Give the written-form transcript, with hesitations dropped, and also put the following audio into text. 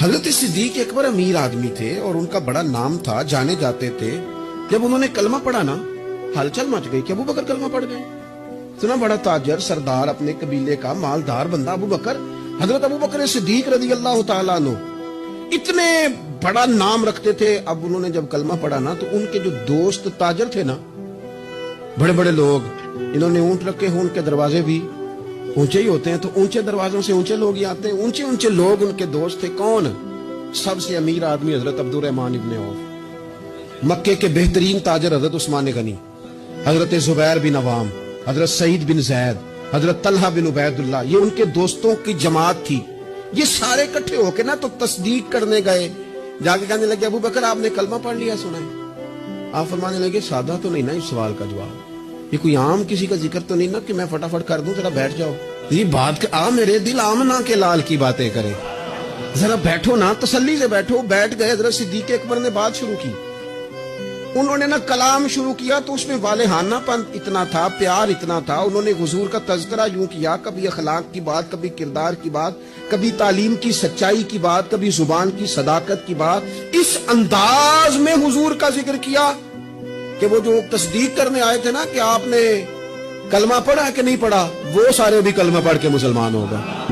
حضرت صدیق اکبر امیر آدمی تھے اور ان کا بڑا نام تھا، جانے جاتے تھے. جب انہوں نے کلمہ پڑھا نا، ہلچل مچ گئی کہ ابو بکر کلمہ پڑھ گئے. اتنا بڑا تاجر، سردار، اپنے قبیلے کا مالدار بندہ ابو بکر، حضرت ابو بکر صدیق رضی اللہ تعالیٰ عنہ اتنے بڑا نام رکھتے تھے. اب انہوں نے جب کلمہ پڑھا نا تو ان کے جو دوست تاجر تھے نا، بڑے بڑے لوگ، انہوں نے اونٹ رکھے ہوں، ان کے دروازے بھی اونچے ہی ہوتے ہیں، تو اونچے دروازوں سے اونچے لوگ ہی آتے ہیں. اونچے اونچے لوگ ان کے دوست تھے. کون؟ سب سے امیر آدمی حضرت عبد الرحمن ابن عوف، مکے کے بہترین تاجر حضرت عثمان غنی، حضرت زبیر بن عوام، حضرت سعید بن زید، حضرت طلحہ بن عبید اللہ، یہ ان کے دوستوں کی جماعت تھی. یہ سارے اکٹھے ہو کے نا تو تصدیق کرنے گئے. جا کے کہنے لگے ابو بکر آپ نے کلمہ پڑھ لیا سنا ہے؟ آپ فرمانے لگے سادہ تو نہیں نا اس سوال کا جواب، یہ کوئی عام کسی کا ذکر تو نہیں نا کہ میں فٹافٹ کر دوں، ذرا بیٹھ جاؤ. یہ بات میرے دل آمنا کے لال کی باتیں کرے، ذرا بیٹھو نا، تسلی سے بیٹھو. بیٹھ گئے. حضرت صدیق اکبر نے بات شروع کی. انہوں نے نا کلام شروع کیا تو اس میں والہانہ پن اتنا تھا، پیار اتنا تھا. انہوں نے حضور کا تذکرہ یوں کیا، کبھی اخلاق کی بات، کبھی کردار کی بات، کبھی تعلیم کی سچائی کی بات، کبھی زبان کی صداقت کی بات. اس انداز میں حضور کا ذکر کیا کہ وہ جو تصدیق کرنے آئے تھے نا کہ آپ نے کلمہ پڑھا کہ نہیں پڑھا، وہ سارے بھی کلمہ پڑھ کے مسلمان ہو گئے.